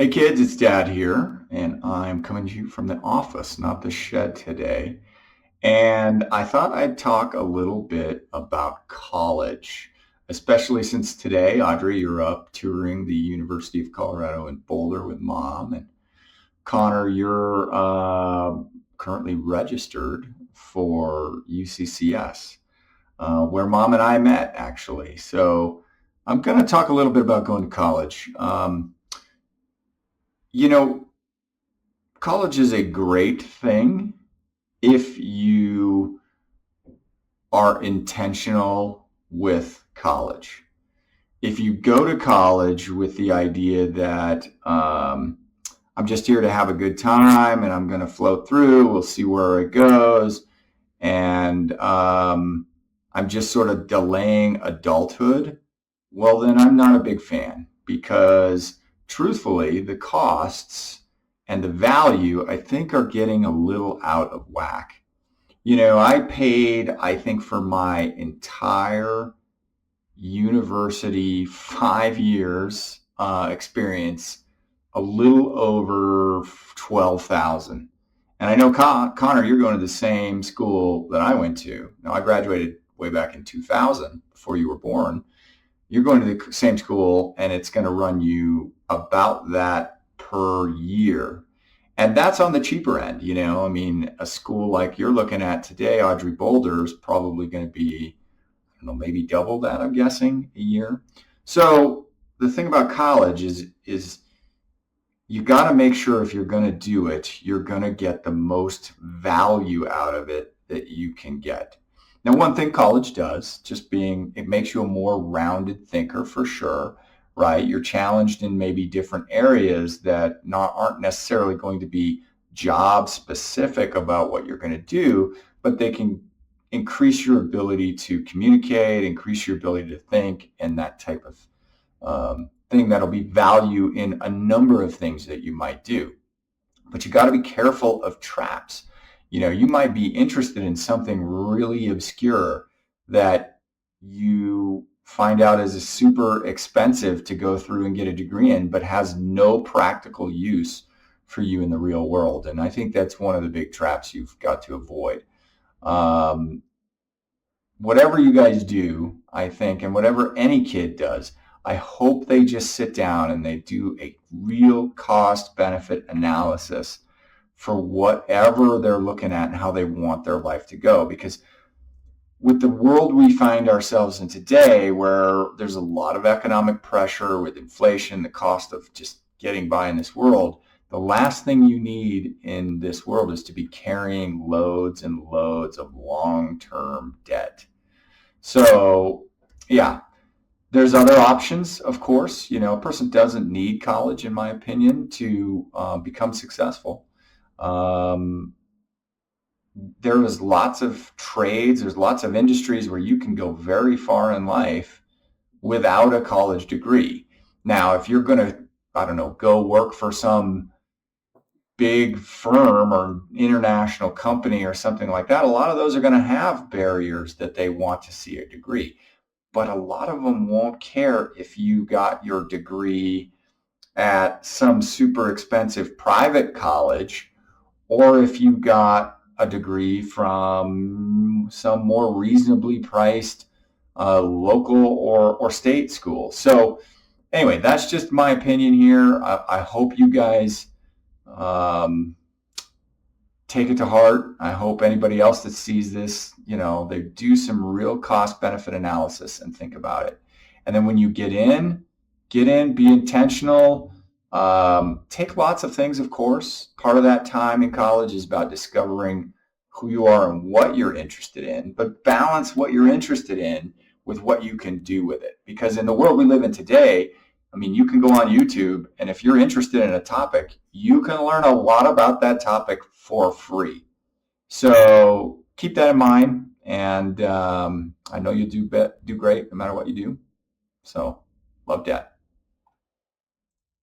Hey kids, it's Dad here, and I'm coming to you from the office, not the shed today. And I thought I'd talk a little bit about college, especially since today, Audrey, you're up touring the University of Colorado in Boulder with Mom, and Connor, you're currently registered for UCCS, where Mom and I met, actually. So I'm going to talk a little bit about going to college. You know, College is a great thing if you are intentional with college. If you go to college with the idea that I'm just here to have a good time and I'm going to float through, we'll see where it goes, and I'm just sort of delaying adulthood, well, then I'm not a big fan because truthfully, the costs and the value, I think, are getting a little out of whack. I paid, I think, for my entire university 5 years experience a little over 12,000. And I know Connor, you're going to the same school that I went to. Now I graduated way back in 2000 before you were born. You're going to the same school and it's going to run you about that per year. And that's on the cheaper end, I mean, a school like you're looking at today, Audrey Boulder, is probably going to be, I don't know, maybe double that, I'm guessing, a year. So the thing about college is you got to make sure if you're going to do it, you're going to get the most value out of it that you can get. Now, one thing college does, it makes you a more rounded thinker for sure, right? You're challenged in maybe different areas that aren't necessarily going to be job specific about what you're going to do, but they can increase your ability to communicate, increase your ability to think, and that type of thing that'll be value in a number of things that you might do. But you got to be careful of traps. You might be interested in something really obscure that you find out is super expensive to go through and get a degree in, but has no practical use for you in the real world. And I think that's one of the big traps you've got to avoid. Um, Whatever you guys do, I think, and whatever any kid does, I hope they just sit down and they do a real cost benefit analysis for whatever they're looking at and how they want their life to go. Because with the world we find ourselves in today, where there's a lot of economic pressure with inflation, the cost of just getting by in this world, the last thing you need in this world is to be carrying loads and loads of long-term debt. So, yeah, there's other options, of course. A person doesn't need college, in my opinion, to become successful. Um, there is lots of trades, there's lots of industries where you can go very far in life without a college degree. Now, if you're going to, I don't know, go work for some big firm or international company or something like that, a lot of those are going to have barriers that they want to see a degree. But a lot of them won't care if you got your degree at some super expensive private college or if you got a degree from some more reasonably priced local or state school. So anyway, that's just my opinion here. I hope you guys um, take it to heart. I hope anybody else that sees this, they do some real cost benefit analysis and think about it. And then when you get in, be intentional. Take lots of things, of course. Part of that time in college is about discovering who you are and what you're interested in, but balance what you're interested in with what you can do with it. Because in the world we live in today, I mean, you can go on YouTube, and if you're interested in a topic, you can learn a lot about that topic for free. So keep that in mind, and I know you'll do great no matter what you do. So love that.